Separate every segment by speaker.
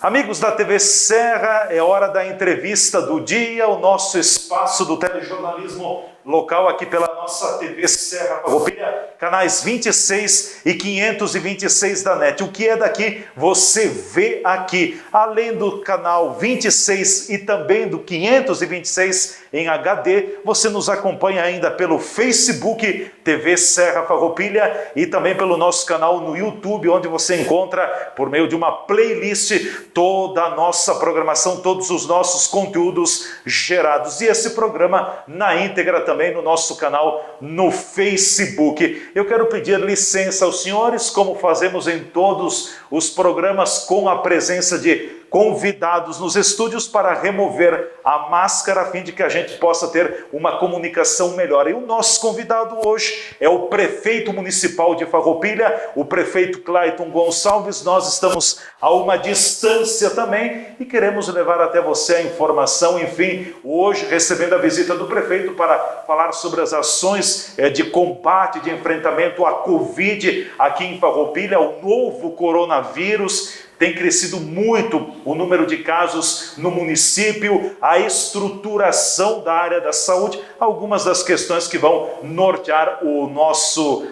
Speaker 1: Amigos da TV Serra, é hora da entrevista do dia, o nosso espaço do telejornalismo local aqui pela nossa TV Serra Farroupilha, canais 26 e 526 da NET. O que é daqui, você vê aqui. Além do canal 26 e também do 526 em HD, você nos acompanha ainda pelo Facebook TV Serra Farroupilha e também pelo nosso canal no YouTube, onde você encontra, por meio de uma playlist, toda a nossa programação, todos os nossos conteúdos gerados. E esse programa na íntegra também no nosso canal no Facebook. Eu quero pedir licença aos senhores, como fazemos em todos os programas, com a presença de convidados nos estúdios, para remover a máscara, a fim de que a gente possa ter uma comunicação melhor. E o nosso convidado hoje é o prefeito municipal de Farroupilha, o prefeito Clayton Gonçalves. Nós estamos a uma distância também e queremos levar até você a informação. Enfim, hoje recebendo a visita do prefeito para falar sobre as ações de combate, de enfrentamento à Covid aqui em Farroupilha, o novo coronavírus. Tem crescido muito o número de casos no município, a estruturação da área da saúde, algumas das questões que vão nortear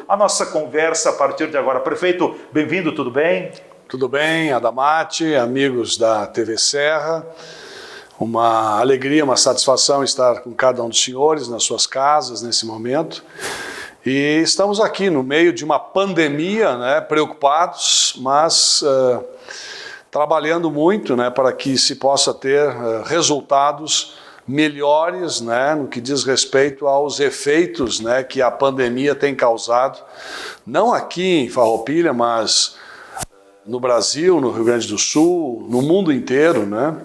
Speaker 1: a nossa conversa a partir de agora. Prefeito, bem-vindo, tudo bem?
Speaker 2: Tudo bem, Adamati, amigos da TV Serra. Uma alegria, uma satisfação estar com cada um dos senhores nas suas casas nesse momento. E estamos aqui no meio de uma pandemia, né, preocupados, mas trabalhando muito, né, para que se possa ter resultados melhores, né, no que diz respeito aos efeitos, né, que a pandemia tem causado, não aqui em Farroupilha, mas no Brasil, no Rio Grande do Sul, no mundo inteiro, né?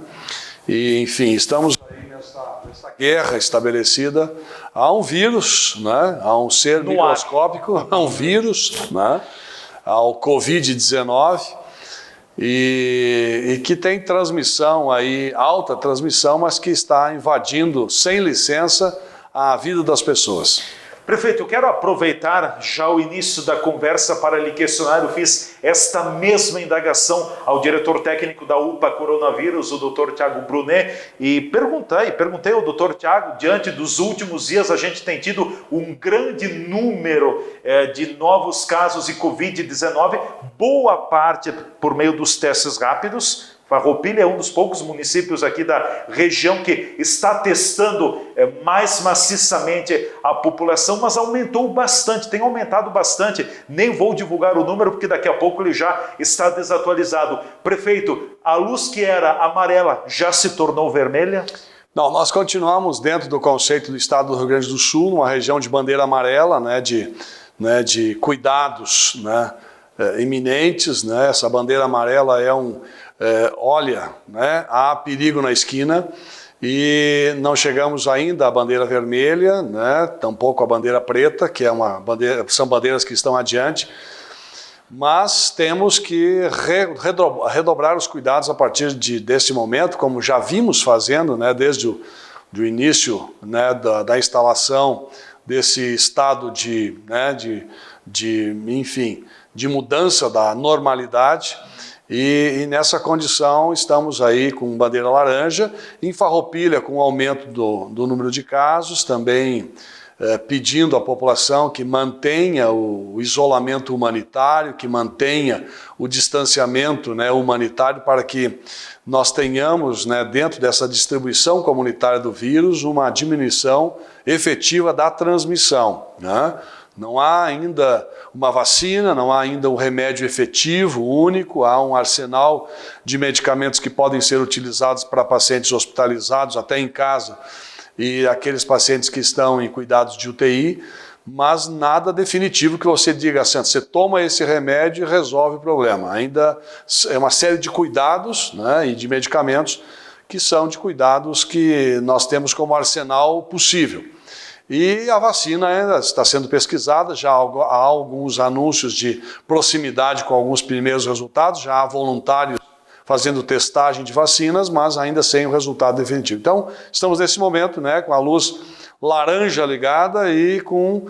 Speaker 2: E, enfim, estamos aí nessa guerra estabelecida a um vírus, né? A um ser microscópico, a um vírus, né? Ao Covid-19, e que tem transmissão aí, alta transmissão, mas que está invadindo sem licença a vida das pessoas.
Speaker 1: Prefeito, eu quero aproveitar já o início da conversa para lhe questionar. Eu fiz esta mesma indagação ao diretor técnico da UPA Coronavírus, o Dr. Tiago Brunet, e perguntei ao Dr. Tiago, diante dos últimos dias a gente tem tido um grande número de novos casos de Covid-19, boa parte por meio dos testes rápidos. Farroupilha é um dos poucos municípios aqui da região que está testando mais maciçamente a população, mas tem aumentado bastante. Nem vou divulgar o número, porque daqui a pouco ele já está desatualizado. Prefeito, a luz que era amarela já se tornou vermelha?
Speaker 2: Não, nós continuamos dentro do conceito do estado do Rio Grande do Sul, uma região de bandeira amarela, de cuidados, né, iminentes, né? Essa bandeira amarela é há perigo na esquina, e não chegamos ainda à bandeira vermelha, né? Tampouco a bandeira preta, que são bandeiras que estão adiante, mas temos que redobrar os cuidados a partir desse momento, como já vimos fazendo, né, desde o início, né, da instalação desse estado de mudança da normalidade. E nessa condição estamos aí com bandeira laranja, em Farroupilha com o aumento do número de casos, também pedindo à população que mantenha o isolamento humanitário, que mantenha o distanciamento, né, humanitário, para que nós tenhamos, né, dentro dessa distribuição comunitária do vírus, uma diminuição efetiva da transmissão, né? Não há ainda uma vacina, não há ainda um remédio efetivo, único, há um arsenal de medicamentos que podem ser utilizados para pacientes hospitalizados, até em casa, e aqueles pacientes que estão em cuidados de UTI, mas nada definitivo que você diga assim, você toma esse remédio e resolve o problema. Ainda é uma série de cuidados, né, e de medicamentos que são de cuidados que nós temos como arsenal possível. E a vacina ainda está sendo pesquisada, já há alguns anúncios de proximidade com alguns primeiros resultados, já há voluntários fazendo testagem de vacinas, mas ainda sem o resultado definitivo. Então, estamos nesse momento, né, com a luz laranja ligada e com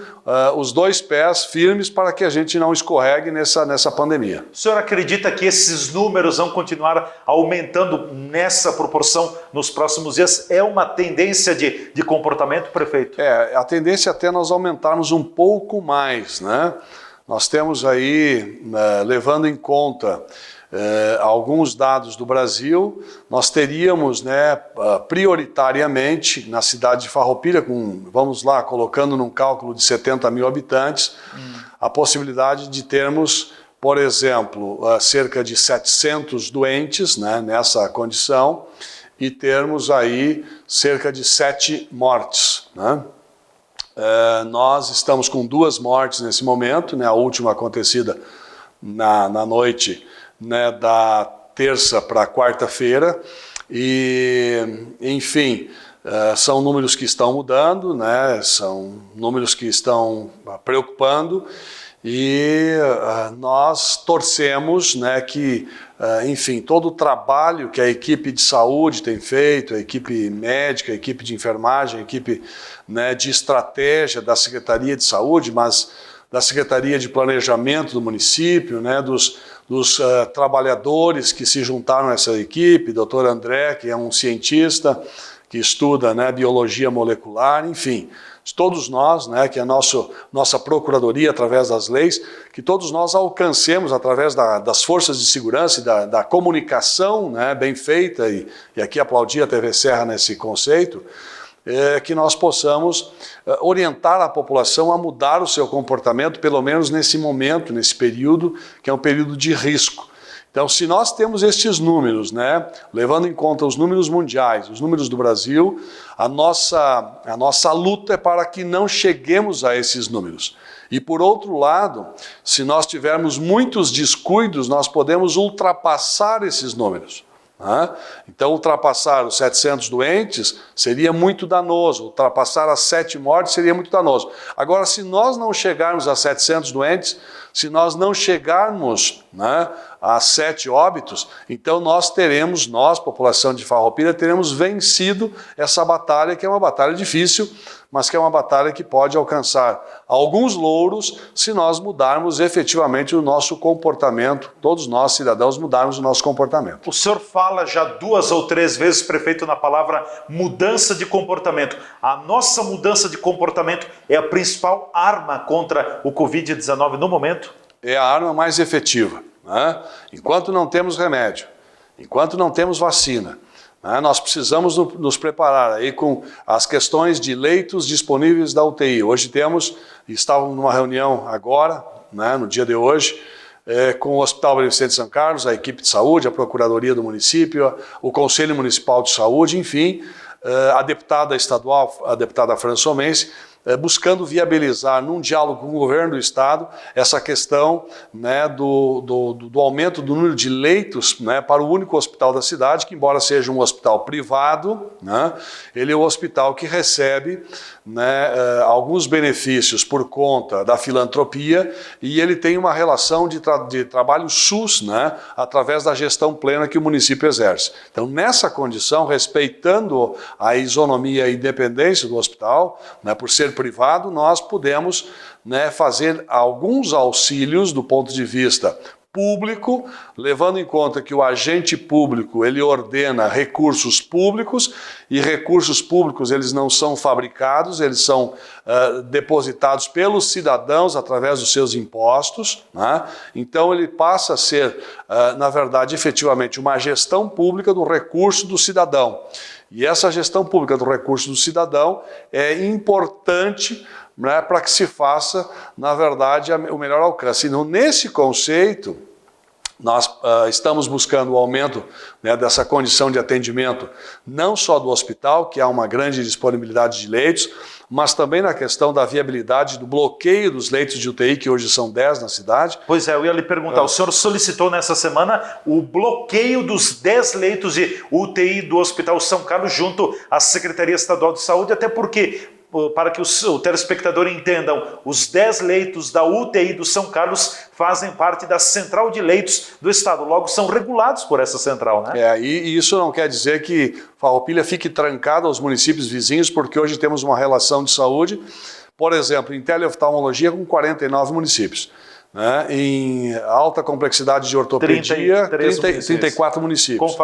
Speaker 2: os dois pés firmes para que a gente não escorregue nessa pandemia.
Speaker 1: O senhor acredita que esses números vão continuar aumentando nessa proporção nos próximos dias? É uma tendência de comportamento, prefeito?
Speaker 2: A tendência é até nós aumentarmos um pouco mais, né? Nós temos aí, levando em conta alguns dados do Brasil, nós teríamos, né, prioritariamente na cidade de Farroupilha, vamos lá, colocando num cálculo de 70 mil habitantes, a possibilidade de termos, por exemplo, cerca de 700 doentes, né, nessa condição, e termos aí cerca de 7 mortes, né? Nós estamos com 2 mortes nesse momento, né, a última acontecida na noite, né, da terça para quarta-feira, e enfim, são números que estão mudando, né, são números que estão preocupando, e nós torcemos, né, que, enfim, todo o trabalho que a equipe de saúde tem feito, a equipe médica, a equipe de enfermagem, a equipe, né, de estratégia da Secretaria de Saúde, mas da Secretaria de Planejamento do município, né, dos trabalhadores que se juntaram a essa equipe, doutor André, que é um cientista que estuda, né, biologia molecular, enfim, todos nós, né, que é a nossa procuradoria através das leis, que todos nós alcancemos através das forças de segurança e da comunicação, né, bem feita, e aqui aplaudir a TV Serra nesse conceito, que nós possamos orientar a população a mudar o seu comportamento, pelo menos nesse momento, nesse período, que é um período de risco. Então, se nós temos estes números, né, levando em conta os números mundiais, os números do Brasil, a nossa luta é para que não cheguemos a esses números. E, por outro lado, se nós tivermos muitos descuidos, nós podemos ultrapassar esses números. Então, ultrapassar os 700 doentes seria muito danoso, ultrapassar as 7 mortes seria muito danoso. Agora, se nós não chegarmos a 700 doentes, se nós não chegarmos, né, a 7 óbitos, então nós, população de Farroupilha, teremos vencido essa batalha, que é uma batalha difícil, mas que é uma batalha que pode alcançar alguns louros se nós mudarmos efetivamente o nosso comportamento, todos nós, cidadãos, mudarmos o nosso comportamento.
Speaker 1: O senhor fala já 2 ou 3 vezes, prefeito, na palavra mudança de comportamento. A nossa mudança de comportamento é a principal arma contra o Covid-19 no momento?
Speaker 2: É a arma mais efetiva, né? Enquanto não temos remédio, enquanto não temos vacina, nós precisamos nos preparar aí com as questões de leitos disponíveis da UTI. Hoje estávamos numa reunião agora, né, no dia de hoje, com o Hospital Beneficente São Carlos, a equipe de saúde, a Procuradoria do município, o Conselho Municipal de Saúde, enfim, a deputada estadual, a deputada Fran Somense, buscando viabilizar, num diálogo com o governo do estado, essa questão, né, do aumento do número de leitos, né, para o único hospital da cidade, que embora seja um hospital privado, né, ele é o hospital que recebe, né, alguns benefícios por conta da filantropia, e ele tem uma relação de trabalho SUS, né, através da gestão plena que o município exerce. Então, nessa condição, respeitando a isonomia e independência do hospital, né, por ser privado, nós podemos, né, fazer alguns auxílios do ponto de vista público, levando em conta que o agente público, ele ordena recursos públicos, e recursos públicos eles não são fabricados, eles são depositados pelos cidadãos através dos seus impostos, né? Então ele passa a ser, na verdade, efetivamente, uma gestão pública do recurso do cidadão. E essa gestão pública do recurso do cidadão é importante, né, para que se faça, na verdade, o melhor alcance. E nesse conceito, nós estamos buscando o aumento, né, dessa condição de atendimento, não só do hospital, que há uma grande disponibilidade de leitos, mas também na questão da viabilidade do bloqueio dos leitos de UTI, que hoje são 10 na cidade.
Speaker 1: Pois é, eu ia lhe perguntar, o senhor solicitou nessa semana o bloqueio dos 10 leitos de UTI do Hospital São Carlos junto à Secretaria Estadual de Saúde, até porque para que o telespectador entendam, os 10 leitos da UTI do São Carlos fazem parte da central de leitos do estado, logo são regulados por essa central, né?
Speaker 2: E isso não quer dizer que Farroupilha fique trancada aos municípios vizinhos, porque hoje temos uma relação de saúde, por exemplo, em teleoftalmologia com 49 municípios. Né? Em alta complexidade de ortopedia, 34 municípios.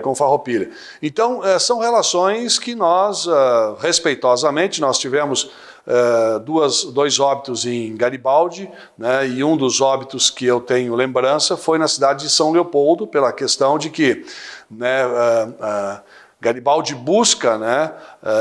Speaker 1: Com Farroupilha.
Speaker 2: Então, são relações que nós, respeitosamente, nós tivemos dois óbitos em Garibaldi, né? E um dos óbitos que eu tenho lembrança foi na cidade de São Leopoldo, pela questão de que, né, Garibaldi busca, né,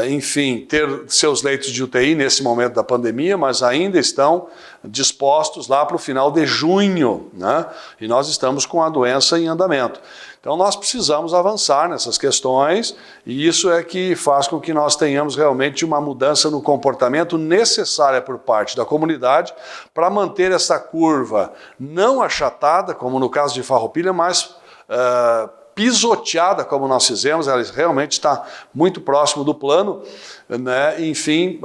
Speaker 2: enfim, ter seus leitos de UTI nesse momento da pandemia, mas ainda estão dispostos lá para o final de junho, né, e nós estamos com a doença em andamento. Então nós precisamos avançar nessas questões e isso é que faz com que nós tenhamos realmente uma mudança no comportamento necessária por parte da comunidade para manter essa curva não achatada, como no caso de Farroupilha, mas pisoteada como nós fizemos, ela realmente está muito próximo do plano, né? Enfim,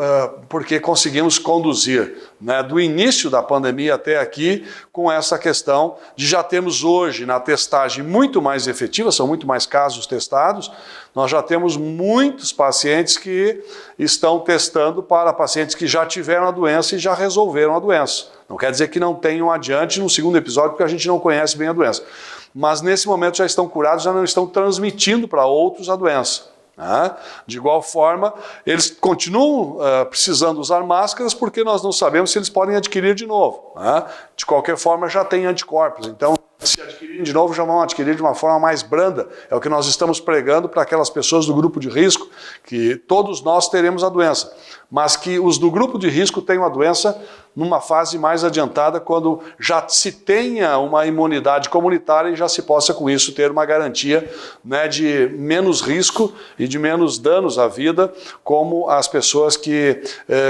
Speaker 2: porque conseguimos conduzir, né, do início da pandemia até aqui com essa questão de já termos hoje na testagem muito mais efetiva, são muito mais casos testados, nós já temos muitos pacientes que estão testando para pacientes que já tiveram a doença e já resolveram a doença. Não quer dizer que não tenham adiante no segundo episódio, porque a gente não conhece bem a doença. Mas nesse momento já estão curados, já não estão transmitindo para outros a doença. Né? De igual forma, eles continuam precisando usar máscaras porque nós não sabemos se eles podem adquirir de novo. Né? De qualquer forma, já tem anticorpos. Então, se adquirirem de novo, já vão adquirir de uma forma mais branda. É o que nós estamos pregando para aquelas pessoas do grupo de risco, que todos nós teremos a doença, mas que os do grupo de risco tenham a doença numa fase mais adiantada, quando já se tenha uma imunidade comunitária e já se possa, com isso, ter uma garantia, né, de menos risco e de menos danos à vida, como as pessoas que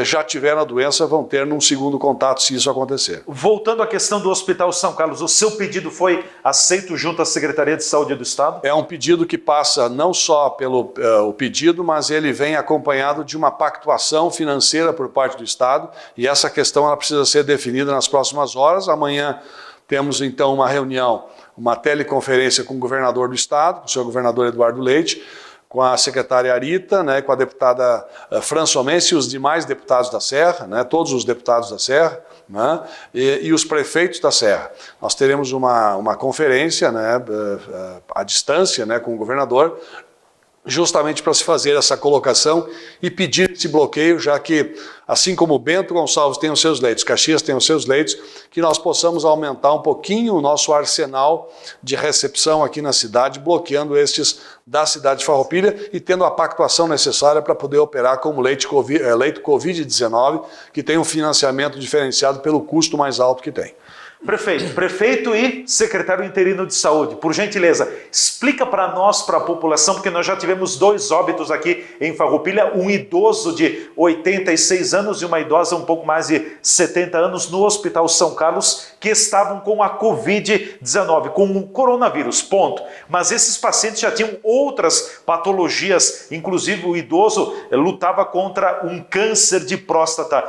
Speaker 2: já tiveram a doença vão ter num segundo contato, se isso acontecer.
Speaker 1: Voltando à questão do Hospital São Carlos, o seu pedido foi aceito junto à Secretaria de Saúde do Estado?
Speaker 2: É um pedido que passa não só pelo o pedido, mas ele vem acompanhado de uma pactuação financeira por parte do Estado, e essa questão ela precisa ser definida nas próximas horas. Amanhã temos então uma reunião, uma teleconferência com o governador do Estado, com o senhor governador Eduardo Leite, com a secretária Arita, né, com a deputada Fran Somense e os demais deputados da Serra, né, todos os deputados da Serra, né, e os prefeitos da Serra. Nós teremos uma conferência, né, à distância, né, com o governador, justamente para se fazer essa colocação e pedir esse bloqueio, já que, assim como Bento Gonçalves tem os seus leitos, Caxias tem os seus leitos, que nós possamos aumentar um pouquinho o nosso arsenal de recepção aqui na cidade, bloqueando estes da cidade de Farroupilha e tendo a pactuação necessária para poder operar como leito Covid-19, que tem um financiamento diferenciado pelo custo mais alto que tem.
Speaker 1: Prefeito e secretário interino de saúde, por gentileza, explica para nós, para a população, porque nós já tivemos 2 óbitos aqui em Farroupilha, um idoso de 86 anos e uma idosa um pouco mais de 70 anos no Hospital São Carlos, que estavam com a Covid-19, com o coronavírus, ponto. Mas esses pacientes já tinham outras patologias, inclusive o idoso lutava contra um câncer de próstata.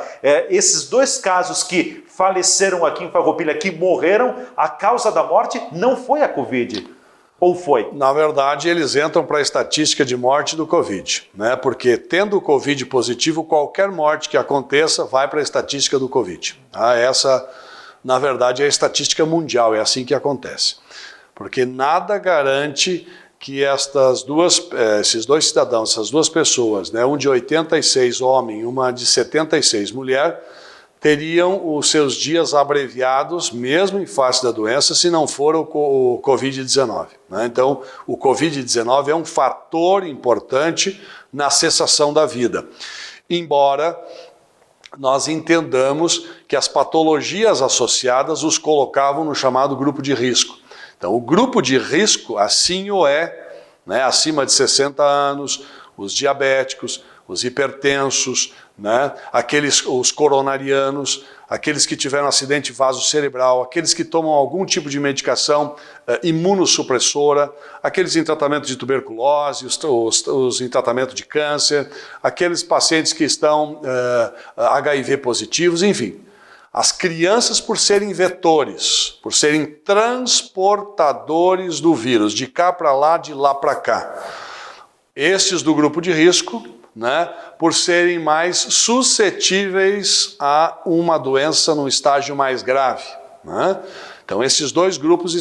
Speaker 1: Esses 2 casos que faleceram aqui em Farroupilha, que morreram, a causa da morte não foi a Covid, ou foi?
Speaker 2: Na verdade, eles entram para a estatística de morte do Covid, né? Porque tendo o Covid positivo, qualquer morte que aconteça vai para a estatística do Covid. Essa, na verdade, é a estatística mundial, é assim que acontece. Porque nada garante que esses 2 cidadãos, essas 2 pessoas, né, um de 86 homem e uma de 76 mulher, teriam os seus dias abreviados, mesmo em face da doença, se não for o Covid-19. Né? Então, o Covid-19 é um fator importante na cessação da vida. Embora nós entendamos que as patologias associadas os colocavam no chamado grupo de risco. Então, o grupo de risco, assim o é, né, acima de 60 anos, os diabéticos, os hipertensos, né? Os coronarianos, aqueles que tiveram acidente vasocerebral, aqueles que tomam algum tipo de medicação imunossupressora, aqueles em tratamento de tuberculose, os em tratamento de câncer, aqueles pacientes que estão HIV positivos, enfim. As crianças, por serem vetores, por serem transportadores do vírus, de cá para lá, de lá para cá. Estes do grupo de risco, né, por serem mais suscetíveis a uma doença num estágio mais grave, né? Então, esses dois grupos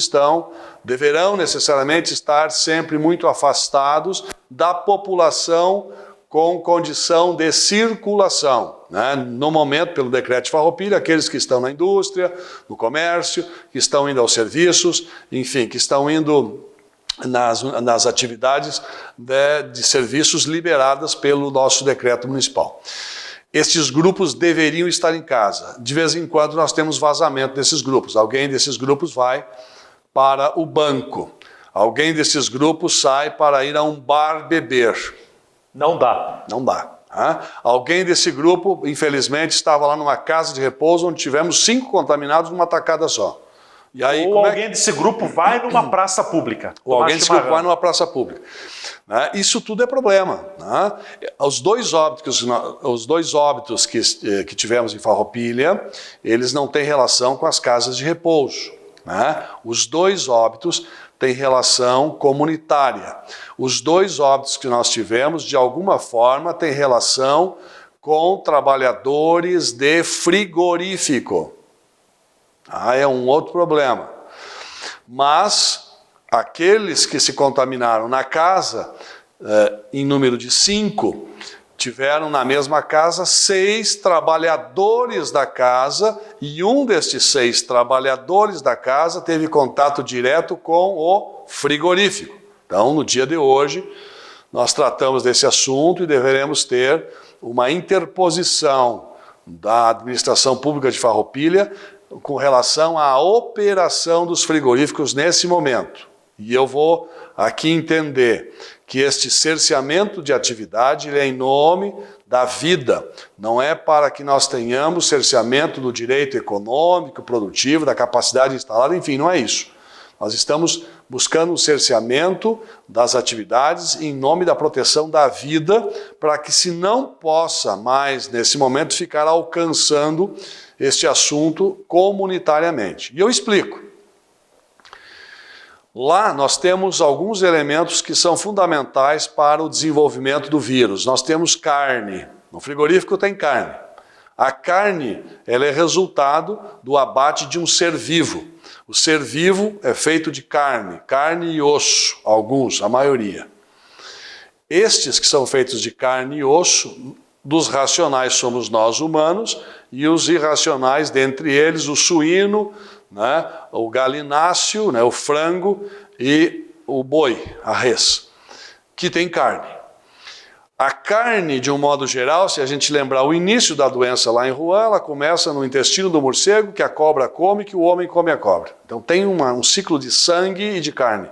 Speaker 2: deverão necessariamente estar sempre muito afastados da população com condição de circulação, né? No momento, pelo decreto de Farroupilha, aqueles que estão na indústria, no comércio, que estão indo aos serviços, enfim, que estão indo nas atividades de serviços liberadas pelo nosso decreto municipal. Estes grupos deveriam estar em casa. De vez em quando nós temos vazamento desses grupos. Alguém desses grupos vai para o banco. Alguém desses grupos sai para ir a um bar beber.
Speaker 1: Não dá.
Speaker 2: Não dá. Alguém desse grupo, infelizmente, estava lá numa casa de repouso onde tivemos 5 contaminados numa tacada só. E aí,
Speaker 1: ou alguém desse grupo vai numa praça pública.
Speaker 2: Ou alguém desse grupo vai numa praça pública. Isso tudo é problema. Os dois óbitos que tivemos em Farroupilha, eles não têm relação com as casas de repouso. Os 2 óbitos têm relação comunitária. Os 2 óbitos que nós tivemos, de alguma forma, têm relação com trabalhadores de frigorífico. É um outro problema. Mas aqueles que se contaminaram na casa, em número de 5, tiveram na mesma casa 6 trabalhadores da casa, e um destes 6 trabalhadores da casa teve contato direto com o frigorífico. Então, no dia de hoje, nós tratamos desse assunto e deveremos ter uma interposição da administração pública de Farroupilha com relação à operação dos frigoríficos nesse momento. E eu vou aqui entender que este cerceamento de atividade é em nome da vida, não é para que nós tenhamos cerceamento do direito econômico, produtivo, da capacidade instalada, enfim, não é isso. Nós estamos buscando um cerceamento das atividades em nome da proteção da vida, para que se não possa mais, nesse momento, ficar alcançando este assunto comunitariamente. E eu explico. Lá nós temos alguns elementos que são fundamentais para o desenvolvimento do vírus. Nós temos carne. No frigorífico tem carne. A carne, ela é resultado do abate de um ser vivo. O ser vivo é feito de carne e osso, alguns, a maioria. Estes que são feitos de carne e osso, dos racionais somos nós humanos, e os irracionais, dentre eles, o suíno, o galináceo, o frango e o boi, a res, que tem carne. A carne, de um modo geral, se a gente lembrar o início da doença lá em Wuhan, ela começa no intestino do morcego, que a cobra come, que o homem come a cobra. Então tem um ciclo de sangue e de carne.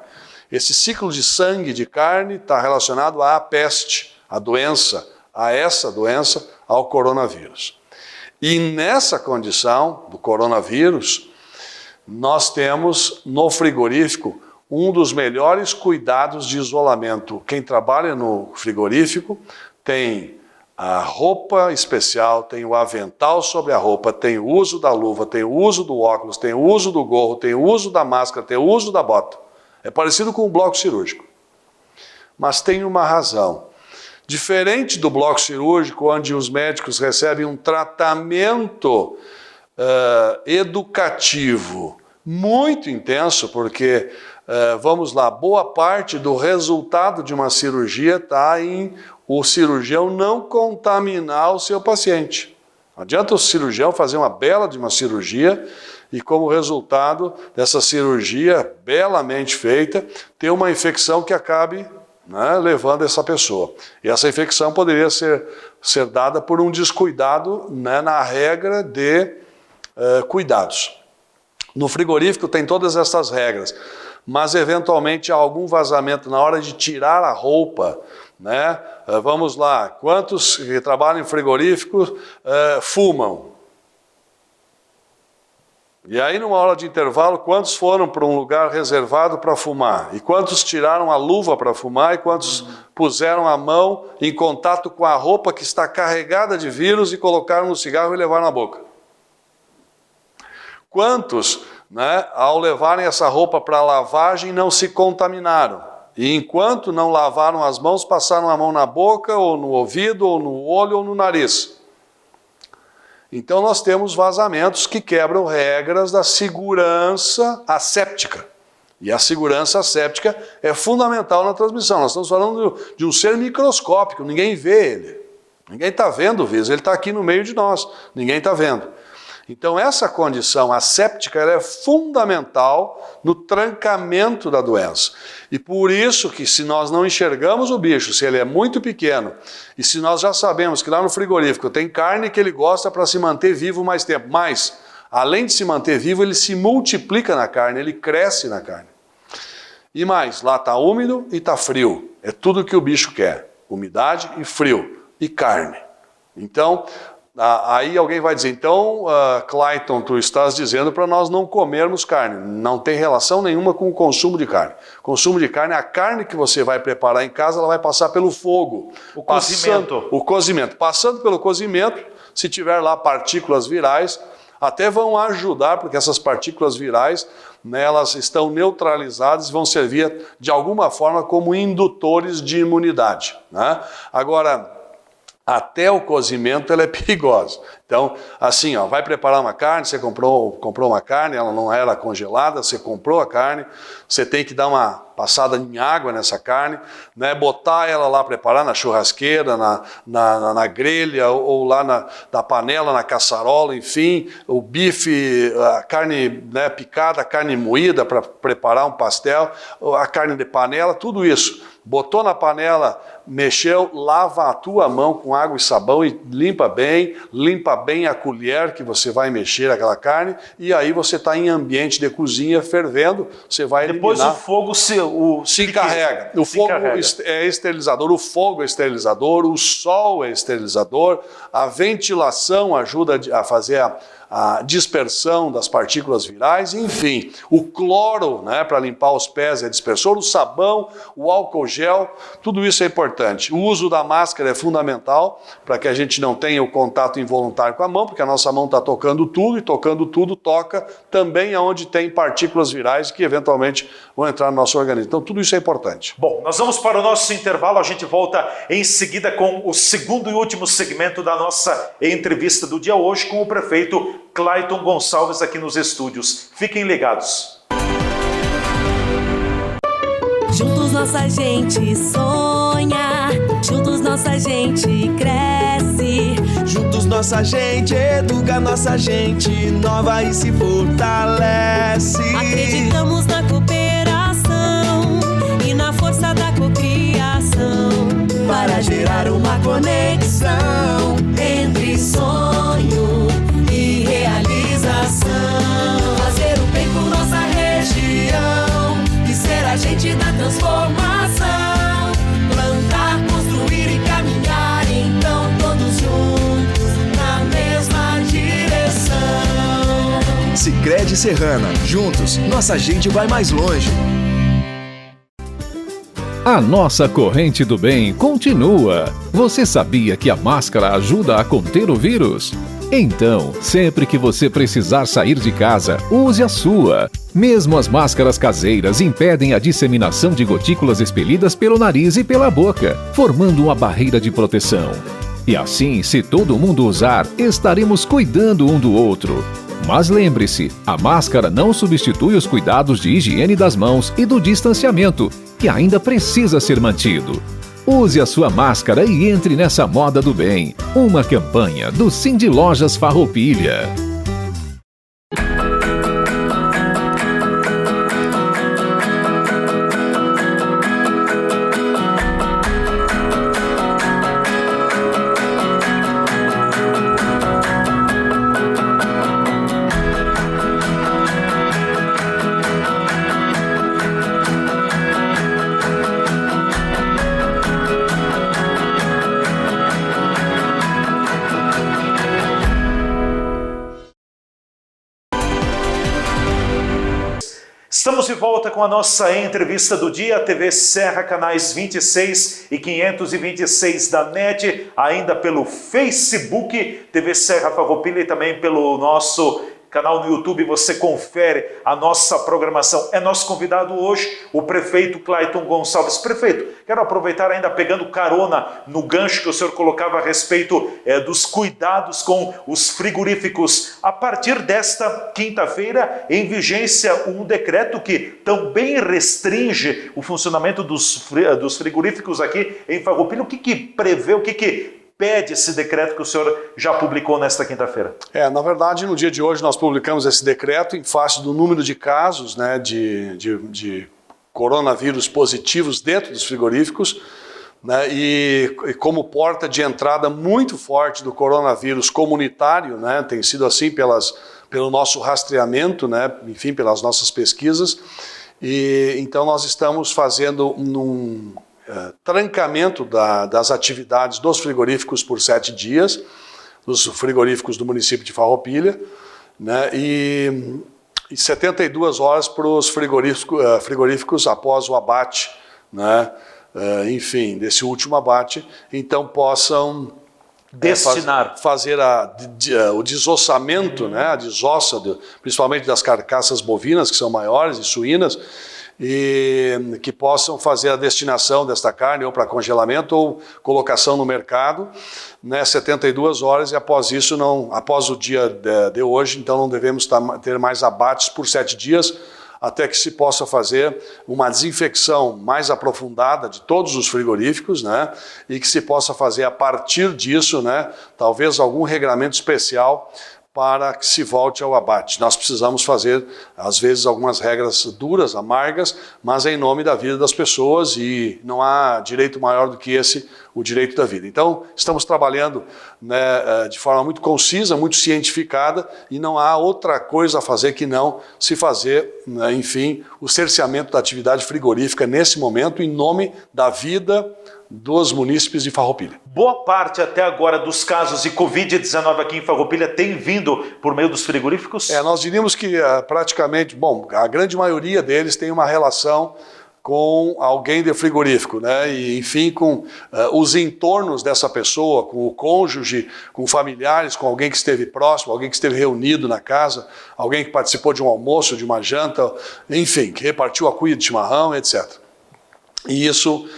Speaker 2: Esse ciclo de sangue e de carne está relacionado à peste, à doença, a essa doença, ao coronavírus. E nessa condição do coronavírus, nós temos no frigorífico um dos melhores cuidados de isolamento. Quem trabalha no frigorífico tem a roupa especial, tem o avental sobre a roupa, tem o uso da luva, tem o uso do óculos, tem o uso do gorro, tem o uso da máscara, tem o uso da bota. É parecido com um bloco cirúrgico. Mas tem uma razão. Diferente do bloco cirúrgico, onde os médicos recebem um tratamento educativo muito intenso, porque, vamos lá, boa parte do resultado de uma cirurgia está em o cirurgião não contaminar o seu paciente. Não adianta o cirurgião fazer uma bela de uma cirurgia e, como resultado dessa cirurgia belamente feita, ter uma infecção que acabe levando essa pessoa. E essa infecção poderia ser dada por um descuidado na regra de cuidados. No frigorífico tem todas essas regras, mas eventualmente há algum vazamento na hora de tirar a roupa né? Vamos lá, quantos que trabalham em frigorífico fumam? E aí, numa hora de intervalo, quantos foram para um lugar reservado para fumar? E quantos tiraram a luva para fumar? E quantos puseram a mão em contato com a roupa que está carregada de vírus e colocaram no cigarro e levaram na boca? Quantos, né, ao levarem essa roupa para lavagem, não se contaminaram? E enquanto não lavaram as mãos, passaram a mão na boca, ou no ouvido, ou no olho, ou no nariz. Então nós temos vazamentos que quebram regras da segurança asséptica. E a segurança asséptica é fundamental na transmissão. Nós estamos falando de um ser microscópico, ninguém vê ele. Ninguém está vendo o vírus, ele está aqui no meio de nós, ninguém está vendo. Então essa condição asséptica ela é fundamental no trancamento da doença. E por isso que se nós não enxergamos o bicho, se ele é muito pequeno, e se nós já sabemos que lá no frigorífico tem carne que ele gosta para se manter vivo mais tempo, mas além de se manter vivo, ele se multiplica na carne, ele cresce na carne. E mais, lá está úmido e está frio. É tudo que o bicho quer, umidade e frio, e carne. Então, aí alguém vai dizer, então, Clayton, tu estás dizendo para nós não comermos carne. Não tem relação nenhuma com o consumo de carne. Consumo de carne, a carne que você vai preparar em casa, ela vai passar pelo fogo.
Speaker 1: O cozimento.
Speaker 2: O cozimento. Passando pelo cozimento, se tiver lá partículas virais, até vão ajudar, porque essas partículas virais, né, elas estão neutralizadas e vão servir de alguma forma como indutores de imunidade, né? Agora, até o cozimento ela é perigosa. Então, assim, ó, vai preparar uma carne, você comprou uma carne, ela não era congelada, você comprou a carne, você tem que dar uma passada em água nessa carne, né, botar ela lá, preparar na churrasqueira, na grelha, ou lá na panela, na caçarola, enfim, o bife, a carne, né, picada, a carne moída para preparar um pastel, a carne de panela, tudo isso. Botou na panela, mexeu, lava a tua mão com água e sabão e limpa bem a colher que você vai mexer aquela carne, e aí você está em ambiente de cozinha fervendo, você vai eliminar.
Speaker 1: Depois o fogo
Speaker 2: se encarrega. O fogo é esterilizador, o fogo é esterilizador, o sol é esterilizador, a ventilação ajuda a fazer a dispersão das partículas virais, enfim, o cloro, né, para limpar os pés é dispersor, o sabão, o álcool gel, tudo isso é importante. O uso da máscara é fundamental para que a gente não tenha o contato involuntário com a mão, porque a nossa mão está tocando tudo, e tocando tudo toca também aonde tem partículas virais que eventualmente vão entrar no nosso organismo. Então tudo isso é importante.
Speaker 1: Bom, nós vamos para o nosso intervalo, a gente volta em seguida com o segundo e último segmento da nossa entrevista do dia hoje com o prefeito Clayton Gonçalves aqui nos estúdios. Fiquem ligados.
Speaker 3: Juntos nossa gente sonha, juntos nossa gente cresce.
Speaker 4: Juntos nossa gente educa, nossa gente nova e se fortalece.
Speaker 3: Acreditamos na cooperação e na força da cocriação,
Speaker 4: para gerar uma conexão
Speaker 3: entre sonho e realização.
Speaker 4: Fazer o bem por nossa região e ser agente da transformação. Plantar, construir e caminhar, então todos juntos na mesma direção. Sicredi Serrana, juntos nossa gente vai mais longe.
Speaker 5: A nossa corrente do bem continua. Você sabia que a máscara ajuda a conter o vírus? Então, sempre que você precisar sair de casa, use a sua. Mesmo as máscaras caseiras impedem a disseminação de gotículas expelidas pelo nariz e pela boca, formando uma barreira de proteção. E assim, se todo mundo usar, estaremos cuidando um do outro. Mas lembre-se, a máscara não substitui os cuidados de higiene das mãos e do distanciamento, que ainda precisa ser mantido. Use a sua máscara e entre nessa moda do bem. Uma campanha do Cindy Lojas Farroupilha.
Speaker 1: Estamos de volta com a nossa entrevista do dia, TV Serra, canais 26 e 526 da NET, ainda pelo Facebook, TV Serra Farroupilha, e também pelo nosso canal no YouTube. Você confere a nossa programação. É nosso convidado hoje o prefeito Clayton Gonçalves. Prefeito, quero aproveitar ainda pegando carona no gancho que o senhor colocava a respeito dos cuidados com os frigoríficos. A partir desta quinta-feira, em vigência um decreto que também restringe o funcionamento dos frigoríficos aqui em Farroupilha. O que prevê, o que pede esse decreto que o senhor já publicou nesta quinta-feira?
Speaker 2: Na verdade, no dia de hoje nós publicamos esse decreto em face do número de casos, né, de coronavírus positivos dentro dos frigoríficos, né, e como porta de entrada muito forte do coronavírus comunitário, né, tem sido assim pelo nosso rastreamento, né, enfim, pelas nossas pesquisas, e então nós estamos fazendo trancamento das atividades dos frigoríficos por 7 dias, dos frigoríficos do município de Farroupilha, né, e 72 horas para os frigoríficos após o abate, né, enfim, desse último abate, então possam fazer o desossamento, né, a desossa, principalmente das carcaças bovinas, que são maiores, e suínas, e que possam fazer a destinação desta carne ou para congelamento ou colocação no mercado, né, 72 horas, e após isso, após o dia de hoje, então não devemos ter mais abates por 7 dias, até que se possa fazer uma desinfecção mais aprofundada de todos os frigoríficos, né, e que se possa fazer a partir disso, né, talvez algum regramento especial para que se volte ao abate. Nós precisamos fazer, às vezes, algumas regras duras, amargas, mas é em nome da vida das pessoas, e não há direito maior do que esse, o direito da vida. Então, estamos trabalhando, né, de forma muito concisa, muito cientificada, e não há outra coisa a fazer que não se fazer, né, enfim, o cerceamento da atividade frigorífica nesse momento, em nome da vida dos munícipes de Farroupilha.
Speaker 1: Boa parte até agora dos casos de Covid-19 aqui em Farroupilha tem vindo por meio dos frigoríficos?
Speaker 2: Nós diríamos que praticamente, a grande maioria deles tem uma relação com alguém de frigorífico, né? E, enfim, com os entornos dessa pessoa, com o cônjuge, com familiares, com alguém que esteve próximo, alguém que esteve reunido na casa, alguém que participou de um almoço, de uma janta, enfim, que repartiu a cuia de chimarrão, etc. E isso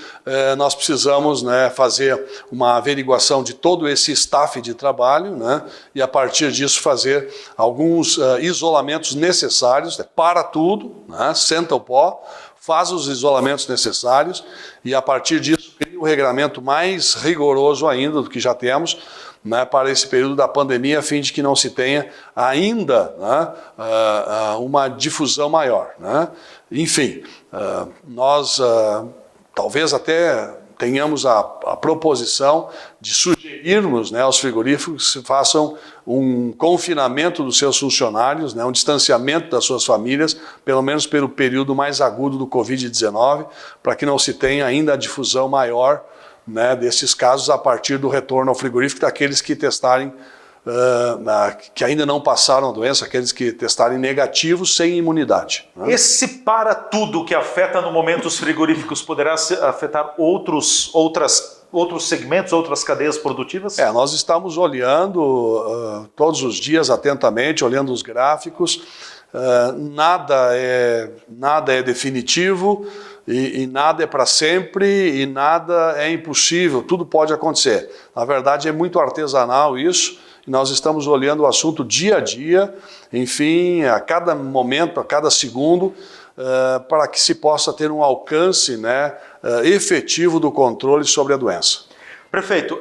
Speaker 2: nós precisamos, né, fazer uma averiguação de todo esse staff de trabalho, né, e a partir disso fazer alguns isolamentos necessários, para tudo, né, senta o pó, faz os isolamentos necessários, e a partir disso cria o regramento mais rigoroso ainda do que já temos, né, para esse período da pandemia, a fim de que não se tenha ainda, né, uma difusão maior, né. Enfim, nós talvez até tenhamos a proposição de sugerirmos, né, aos frigoríficos que façam um confinamento dos seus funcionários, né, um distanciamento das suas famílias, pelo menos pelo período mais agudo do Covid-19, para que não se tenha ainda a difusão maior, né, desses casos a partir do retorno ao frigorífico daqueles que testarem, que ainda não passaram a doença, aqueles que testarem negativos sem imunidade, né?
Speaker 1: Esse para tudo que afeta no momento os frigoríficos poderá afetar outros segmentos, outras cadeias produtivas?
Speaker 2: Nós estamos olhando todos os dias atentamente, olhando os gráficos, nada é definitivo, e nada é para sempre, e nada é impossível, tudo pode acontecer. Na verdade, é muito artesanal isso, e nós estamos olhando o assunto dia a dia, enfim, a cada momento, a cada segundo, para que se possa ter um alcance, né, efetivo do controle sobre a doença.
Speaker 1: Prefeito,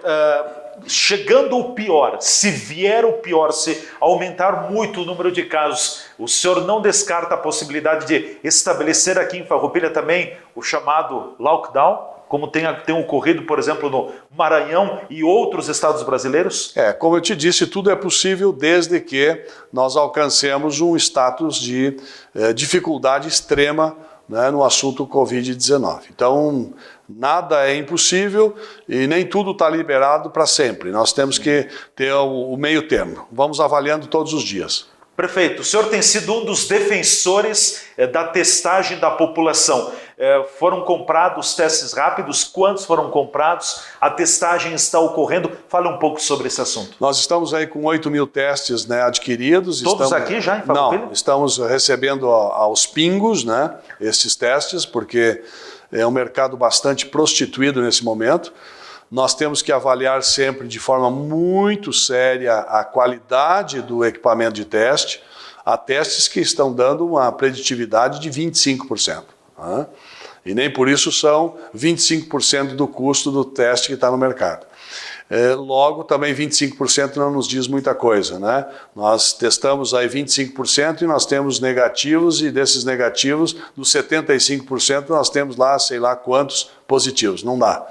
Speaker 1: chegando o pior, se vier o pior, se aumentar muito o número de casos, o senhor não descarta a possibilidade de estabelecer aqui em Farroupilha também o chamado lockdown, como tem ocorrido, por exemplo, no Maranhão e outros estados brasileiros?
Speaker 2: Como eu te disse, tudo é possível desde que nós alcancemos um status de dificuldade extrema, né, no assunto Covid-19. Então, nada é impossível e nem tudo está liberado para sempre. Nós temos que ter o meio termo. Vamos avaliando todos os dias.
Speaker 1: Prefeito, o senhor tem sido um dos defensores da testagem da população. Foram comprados testes rápidos? Quantos foram comprados? A testagem está ocorrendo? Fale um pouco sobre esse assunto.
Speaker 2: Nós estamos aí com 8 mil testes, né, adquiridos.
Speaker 1: Todos aqui já em Farroupilha?
Speaker 2: Não, estamos recebendo aos pingos, né, esses testes, porque é um mercado bastante prostituído nesse momento. Nós temos que avaliar sempre de forma muito séria a qualidade do equipamento de teste. Há testes que estão dando uma preditividade de 25%. Né? E nem por isso são 25% do custo do teste que está no mercado. Logo, também 25% não nos diz muita coisa, né? Nós testamos aí 25% e nós temos negativos, e desses negativos, dos 75%, nós temos lá, sei lá quantos positivos, não dá.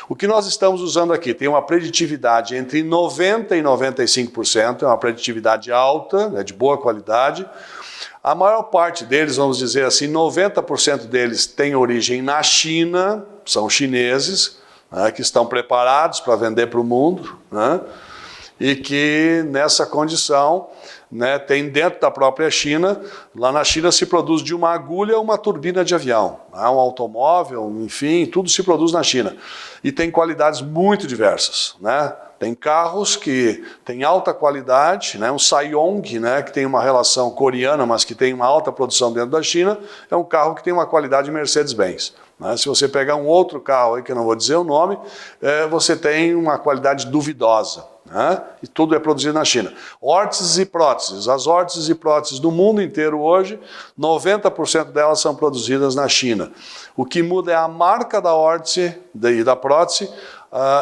Speaker 2: O que nós estamos usando aqui tem uma preditividade entre 90% e 95%, é uma preditividade alta, né, de boa qualidade. A maior parte deles, vamos dizer assim, 90% deles tem origem na China, são chineses, né, que estão preparados para vender para o mundo, né, e que nessa condição, né, tem dentro da própria China, lá na China se produz de uma agulha uma turbina de avião, né, um automóvel, enfim, tudo se produz na China. E tem qualidades muito diversas, né? Tem carros que têm alta qualidade, né? Um Sanyong, né, que tem uma relação coreana, mas que tem uma alta produção dentro da China, é um carro que tem uma qualidade Mercedes-Benz. Né? Se você pegar um outro carro aí, que eu não vou dizer o nome, você tem uma qualidade duvidosa. Né? E tudo é produzido na China. Órteses e próteses. As órteses e próteses do mundo inteiro hoje, 90% delas são produzidas na China. O que muda é a marca da órtese e da prótese,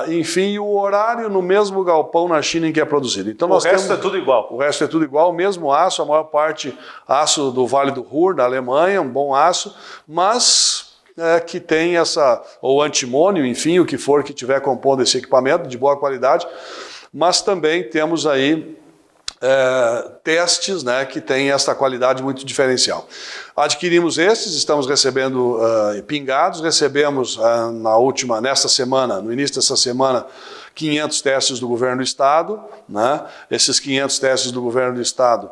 Speaker 2: enfim, o horário no mesmo galpão na China em que é produzido. Então,
Speaker 1: o resto é tudo igual.
Speaker 2: O resto é tudo igual, o mesmo aço, a maior parte aço do Vale do Ruhr, da Alemanha, um bom aço, mas que tem ou antimônio, enfim, o que for que tiver compondo esse equipamento de boa qualidade, mas também temos aí testes, né, que têm esta qualidade muito diferencial. Adquirimos estes, estamos recebendo pingados, recebemos nesta semana, no início dessa semana, 500 testes do governo do estado, né? Esses 500 testes do governo do estado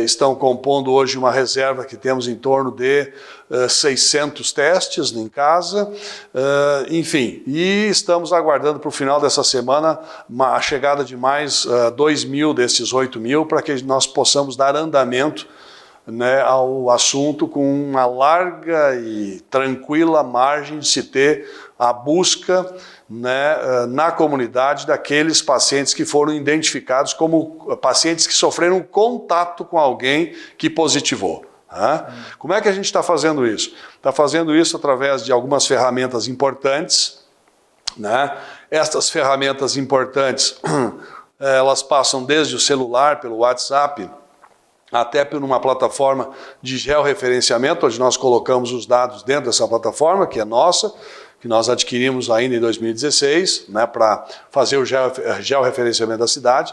Speaker 2: estão compondo hoje uma reserva que temos em torno de 600 testes em casa, enfim, e estamos aguardando para o final dessa semana a chegada de mais 2 mil desses 8 mil para que nós possamos dar andamento, né, ao assunto com uma larga e tranquila margem de se ter a busca, né, na comunidade daqueles pacientes que foram identificados como pacientes que sofreram contato com alguém que positivou. Né? Como é que a gente está fazendo isso? Está fazendo isso através de algumas ferramentas importantes. Né? Estas ferramentas importantes, elas passam desde o celular, pelo WhatsApp, até por uma plataforma de georreferenciamento, onde nós colocamos os dados dentro dessa plataforma, que é nossa, que nós adquirimos ainda em 2016, né, para fazer o georreferenciamento da cidade.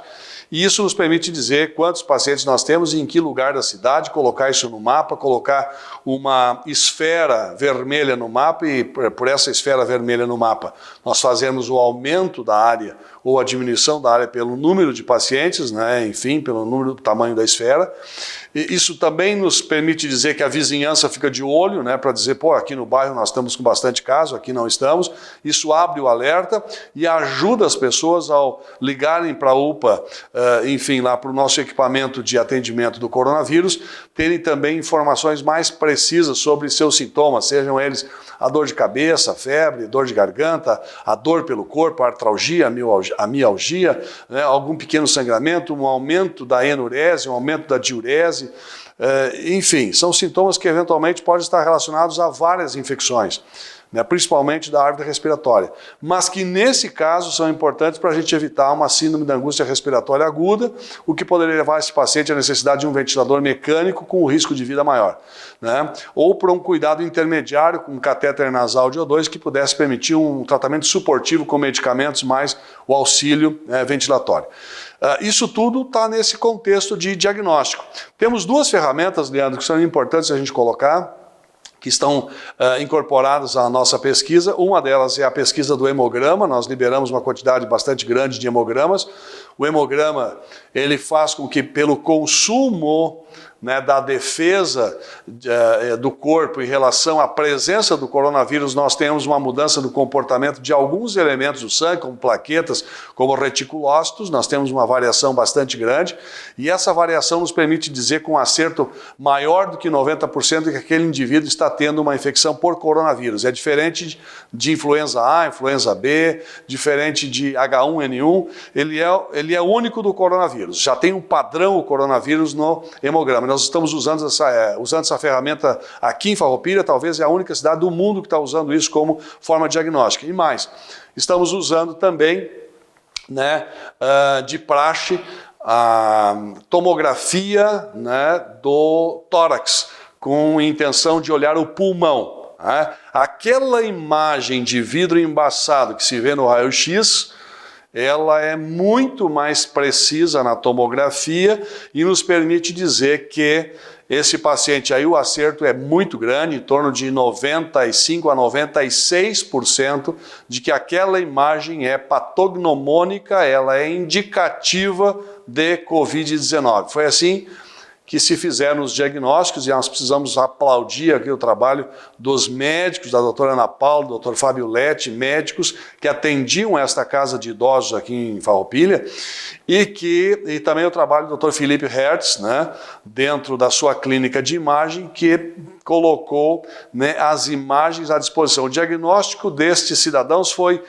Speaker 2: E isso nos permite dizer quantos pacientes nós temos e em que lugar da cidade, colocar isso no mapa, colocar uma esfera vermelha no mapa e por essa esfera vermelha no mapa nós fazemos o aumento da área ou a diminuição da área pelo número de pacientes, né, enfim, pelo número do tamanho da esfera. E isso também nos permite dizer que a vizinhança fica de olho, né, para dizer, pô, aqui no bairro nós estamos com bastante caso, aqui não estamos. Isso abre o alerta e ajuda as pessoas ao ligarem para a UPA, enfim, lá para o nosso equipamento de atendimento do coronavírus, terem também informações mais precisas sobre seus sintomas, sejam eles a dor de cabeça, a febre, dor de garganta, a dor pelo corpo, a artralgia, a mialgia, né, algum pequeno sangramento, um aumento da enurese, um aumento da diurese, enfim, são sintomas que eventualmente podem estar relacionados a várias infecções, né, principalmente da árvore respiratória, mas que nesse caso são importantes para a gente evitar uma síndrome da angústia respiratória aguda, o que poderia levar esse paciente à necessidade de um ventilador mecânico com um risco de vida maior, né, ou para um cuidado intermediário com um catéter nasal de O2 que pudesse permitir um tratamento suportivo com medicamentos mais o auxílio ventilatório. Isso tudo está nesse contexto de diagnóstico. Temos duas ferramentas, Leandro, que são importantes a gente colocar, que estão incorporadas à nossa pesquisa. Uma delas é a pesquisa do hemograma, nós liberamos uma quantidade bastante grande de hemogramas. O hemograma, ele faz com que pelo consumo, né, da defesa do corpo em relação à presença do coronavírus, nós temos uma mudança do comportamento de alguns elementos do sangue, como plaquetas, como reticulócitos, nós temos uma variação bastante grande, e essa variação nos permite dizer com um acerto maior do que 90% que aquele indivíduo está tendo uma infecção por coronavírus. É diferente de influenza A, influenza B, diferente de H1N1, ele é único do coronavírus, já tem um padrão o coronavírus no hemograma. Nós estamos usando essa ferramenta aqui em Farroupilha, talvez é a única cidade do mundo que está usando isso como forma diagnóstica. E mais, estamos usando também, né, de praxe a tomografia, né, do tórax, com intenção de olhar o pulmão. Né? Aquela imagem de vidro embaçado que se vê no raio-x, ela é muito mais precisa na tomografia e nos permite dizer que esse paciente aí, o acerto é muito grande, em torno de 95% a 96% de que aquela imagem é patognomônica, ela é indicativa de Covid-19. Foi assim que se fizeram os diagnósticos, e nós precisamos aplaudir aqui o trabalho dos médicos, da doutora Ana Paula, do doutor Fábio Lete, médicos que atendiam esta casa de idosos aqui em Farroupilha, e também o trabalho do doutor Felipe Hertz, né, dentro da sua clínica de imagem, que colocou, né, as imagens à disposição. O diagnóstico destes cidadãos foi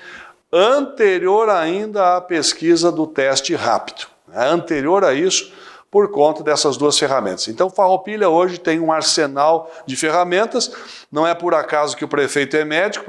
Speaker 2: anterior ainda à pesquisa do teste rápido, né, anterior a isso, por conta dessas duas ferramentas. Então, Farroupilha hoje tem um arsenal de ferramentas, não é por acaso que o prefeito é médico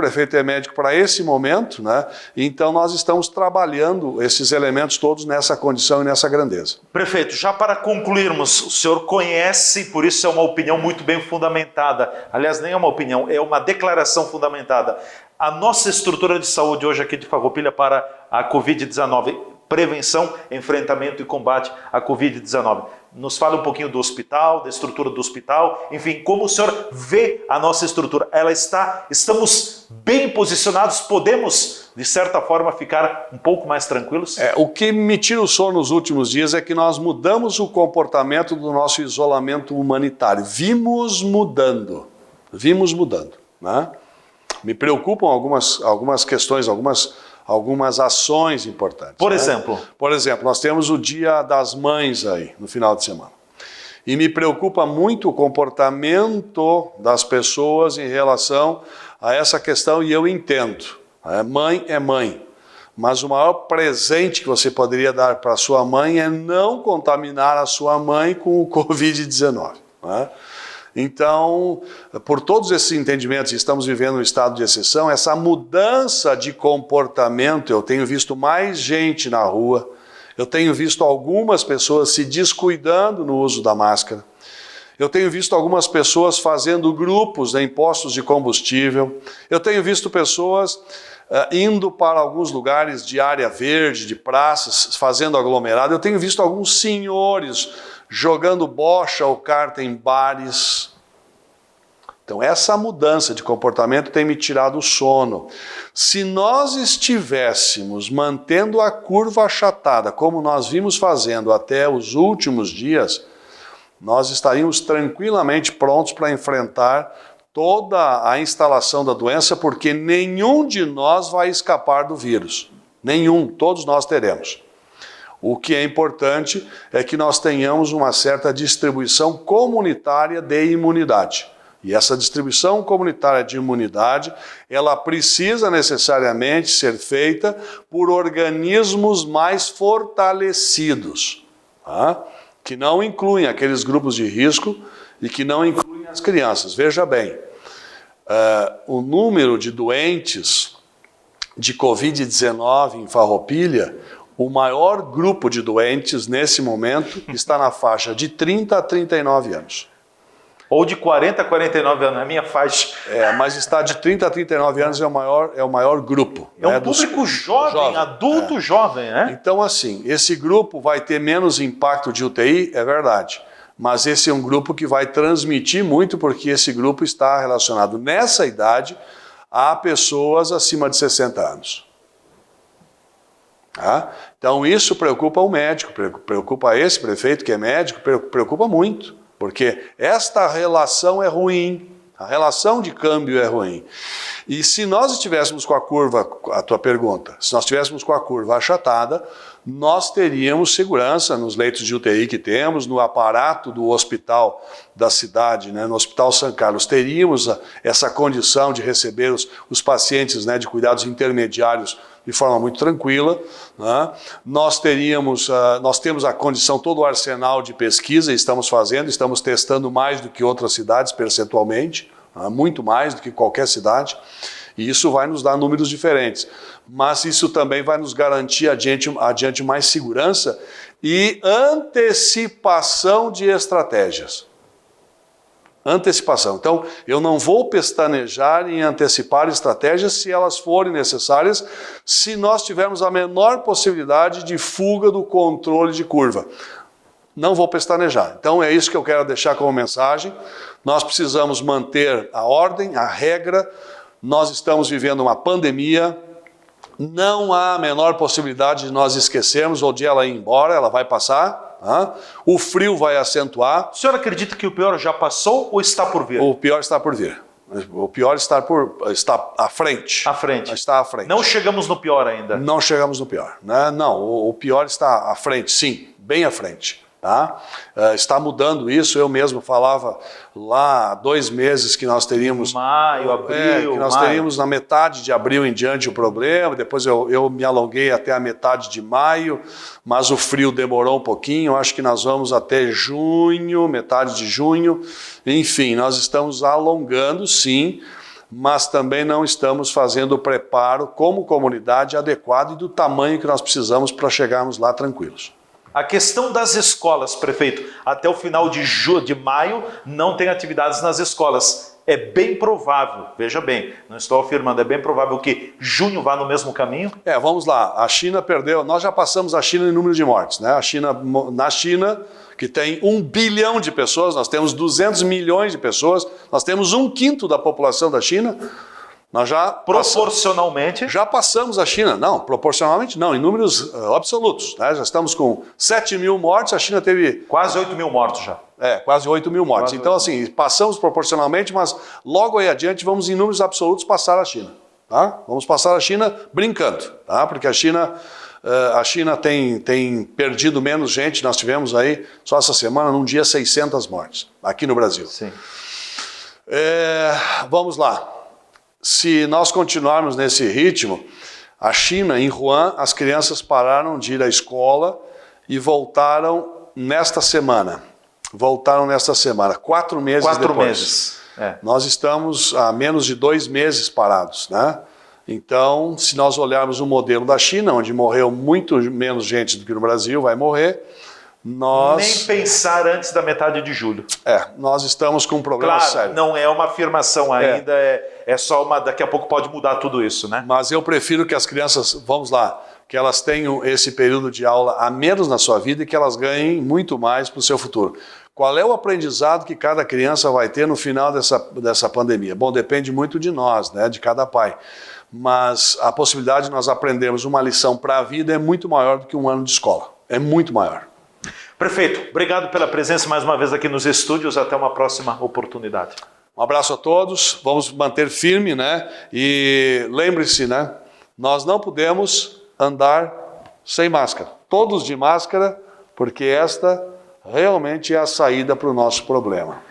Speaker 2: para esse momento, né? Então nós estamos trabalhando esses elementos todos nessa condição e nessa grandeza.
Speaker 1: Prefeito, já para concluirmos, o senhor conhece, por isso é uma opinião muito bem fundamentada, aliás, nem é uma opinião, é uma declaração fundamentada, a nossa estrutura de saúde hoje aqui de Farroupilha para a Covid-19, prevenção, enfrentamento e combate à Covid-19. Nos fala um pouquinho do hospital, da estrutura do hospital, enfim, como o senhor vê a nossa estrutura? Estamos bem posicionados, podemos, de certa forma, ficar um pouco mais tranquilos?
Speaker 2: O que me tira o sono nos últimos dias é que nós mudamos o comportamento do nosso isolamento humanitário. Vimos mudando, né? Me preocupam algumas questões, algumas ações importantes.
Speaker 1: Por exemplo?
Speaker 2: Por exemplo, nós temos o Dia das Mães aí, no final de semana. E me preocupa muito o comportamento das pessoas em relação a essa questão, e eu entendo. Mãe é mãe. Mas o maior presente que você poderia dar para a sua mãe é não contaminar a sua mãe com o Covid-19. Né? Então, por todos esses entendimentos, estamos vivendo um estado de exceção, essa mudança de comportamento, eu tenho visto mais gente na rua, eu tenho visto algumas pessoas se descuidando no uso da máscara, eu tenho visto algumas pessoas fazendo grupos em postos de combustível, eu tenho visto pessoas indo para alguns lugares de área verde, de praças, fazendo aglomerado, eu tenho visto alguns senhores jogando bocha ou carta em bares. Então essa mudança de comportamento tem me tirado o sono. Se nós estivéssemos mantendo a curva achatada, como nós vimos fazendo até os últimos dias, nós estaríamos tranquilamente prontos para enfrentar toda a instalação da doença, porque nenhum de nós vai escapar do vírus. Nenhum, todos nós teremos. O que é importante é que nós tenhamos uma certa distribuição comunitária de imunidade. E essa distribuição comunitária de imunidade, ela precisa necessariamente ser feita por organismos mais fortalecidos, tá? Que não incluem aqueles grupos de risco e que não incluem as crianças. Veja bem, o número de doentes de Covid-19 em Farroupilha, o maior grupo de doentes nesse momento está na faixa de 30 a 39 anos.
Speaker 1: Ou de 40 a 49 anos, é a minha faixa.
Speaker 2: Mas está de 30 a 39 anos é o maior grupo.
Speaker 1: É um público jovem, adulto jovem, né?
Speaker 2: Então, assim, esse grupo vai ter menos impacto de UTI, é verdade. Mas esse é um grupo que vai transmitir muito, porque esse grupo está relacionado, nessa idade, a pessoas acima de 60 anos. Tá? Então isso preocupa o médico, preocupa esse prefeito que é médico, preocupa muito, porque esta relação é ruim, a relação de câmbio é ruim. E se nós estivéssemos com a curva, a tua pergunta, se nós estivéssemos com a curva achatada, nós teríamos segurança nos leitos de UTI que temos, no aparato do hospital da cidade, né, no Hospital São Carlos, teríamos essa condição de receber os pacientes, né, de cuidados intermediários de forma muito tranquila, né? Nós temos a condição, todo o arsenal de pesquisa, estamos testando mais do que outras cidades percentualmente, né? Muito mais do que qualquer cidade, e isso vai nos dar números diferentes, mas isso também vai nos garantir adiante mais segurança e antecipação de estratégias. Antecipação. Então, eu não vou pestanejar em antecipar estratégias se elas forem necessárias, se nós tivermos a menor possibilidade de fuga do controle de curva. Não vou pestanejar. Então, é isso que eu quero deixar como mensagem. Nós precisamos manter a ordem, a regra. Nós estamos vivendo uma pandemia. Não há a menor possibilidade de nós esquecermos ou de ela ir embora, ela vai passar. O frio vai acentuar.
Speaker 1: O senhor acredita que o pior já passou ou está por vir?
Speaker 2: O pior está por vir. O pior está à frente.
Speaker 1: À frente.
Speaker 2: Está à frente.
Speaker 1: Não chegamos no pior ainda.
Speaker 2: Não chegamos no pior. Né? Não, o pior está à frente, sim, bem à frente. Tá? Está mudando isso, eu mesmo falava lá há 2 meses que nós teríamos...
Speaker 1: Maio, abril,
Speaker 2: que nós teríamos na metade de abril em diante o problema, depois eu me alonguei até a metade de maio, mas o frio demorou um pouquinho, acho que nós vamos até junho, metade de junho, enfim, nós estamos alongando sim, mas também não estamos fazendo o preparo como comunidade adequado e do tamanho que nós precisamos para chegarmos lá tranquilos.
Speaker 1: A questão das escolas, prefeito, até o final de maio não tem atividades nas escolas. É bem provável, veja bem, não estou afirmando, é bem provável que junho vá no mesmo caminho?
Speaker 2: Vamos lá, a China perdeu, nós já passamos a China em número de mortes, né? Na China, que tem 1 bilhão de pessoas, nós temos 200 milhões de pessoas, nós temos 1/5 da população da China. Nós já
Speaker 1: proporcionalmente
Speaker 2: já passamos a China, não, proporcionalmente não, em números absolutos, né? Já estamos com 7 mil mortes, a China teve...
Speaker 1: Quase 8 mil mortos já.
Speaker 2: Quase 8 mil mortes. Então assim, passamos proporcionalmente, mas logo aí adiante vamos em números absolutos passar a China. Tá? Vamos passar a China brincando, tá? Porque a China tem perdido menos gente, nós tivemos aí, só essa semana, num dia 600 mortes, aqui no Brasil.
Speaker 1: Sim.
Speaker 2: Vamos lá. Se nós continuarmos nesse ritmo, a China, em Wuhan, as crianças pararam de ir à escola e voltaram nesta semana. 4 meses depois.
Speaker 1: 4 meses.
Speaker 2: Nós estamos há menos de 2 meses parados, né? Então, se nós olharmos o modelo da China, onde morreu muito menos gente do que no Brasil, vai morrer,
Speaker 1: nem pensar antes da metade de julho.
Speaker 2: Nós estamos com um problema sério.
Speaker 1: Não é uma afirmação ainda, é só uma... Daqui a pouco pode mudar tudo isso, né?
Speaker 2: Mas eu prefiro que as crianças, vamos lá, que elas tenham esse período de aula a menos na sua vida e que elas ganhem muito mais para o seu futuro. Qual é o aprendizado que cada criança vai ter no final dessa pandemia? Bom, depende muito de nós, né, de cada pai. Mas a possibilidade de nós aprendermos uma lição para a vida é muito maior do que um ano de escola. É muito maior.
Speaker 1: Prefeito, obrigado pela presença mais uma vez aqui nos estúdios. Até uma próxima oportunidade.
Speaker 2: Um abraço a todos. Vamos manter firme, né? E lembre-se, né? Nós não podemos andar sem máscara. Todos de máscara, porque esta realmente é a saída para o nosso problema.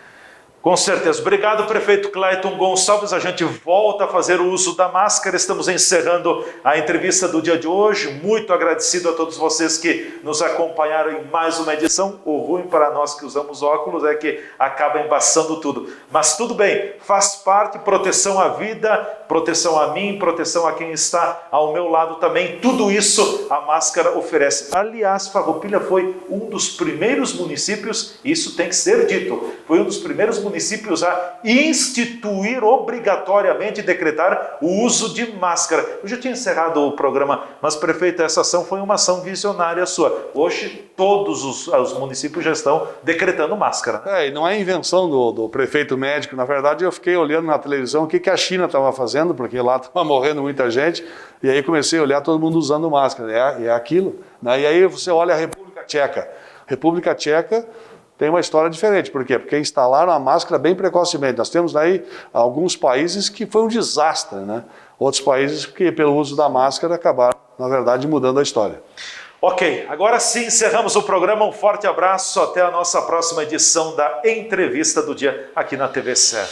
Speaker 1: Com certeza. Obrigado, prefeito Clayton Gonçalves. A gente volta a fazer o uso da máscara. Estamos encerrando a entrevista do dia de hoje. Muito agradecido a todos vocês que nos acompanharam em mais uma edição. O ruim para nós que usamos óculos é que acaba embaçando tudo. Mas tudo bem, faz parte, proteção à vida, proteção a mim, proteção a quem está ao meu lado também. Tudo isso a máscara oferece. Aliás, Farroupilha foi um dos primeiros municípios, isso tem que ser dito, foi um dos primeiros municípios municípios a instituir obrigatoriamente, decretar o uso de máscara. Eu já tinha encerrado o programa, mas, prefeito, essa ação foi uma ação visionária sua. Hoje, todos os municípios já estão decretando máscara.
Speaker 2: E não é invenção do prefeito médico. Na verdade, eu fiquei olhando na televisão o que a China estava fazendo, porque lá estava morrendo muita gente, e aí comecei a olhar todo mundo usando máscara. É aquilo, né? E aí você olha a República Tcheca. República Tcheca tem uma história diferente. Por quê? Porque instalaram a máscara bem precocemente. Nós temos aí alguns países que foi um desastre, né? Outros países que, pelo uso da máscara, acabaram, na verdade, mudando a história.
Speaker 1: Ok, agora sim encerramos o programa. Um forte abraço, até a nossa próxima edição da Entrevista do Dia aqui na TV Serra.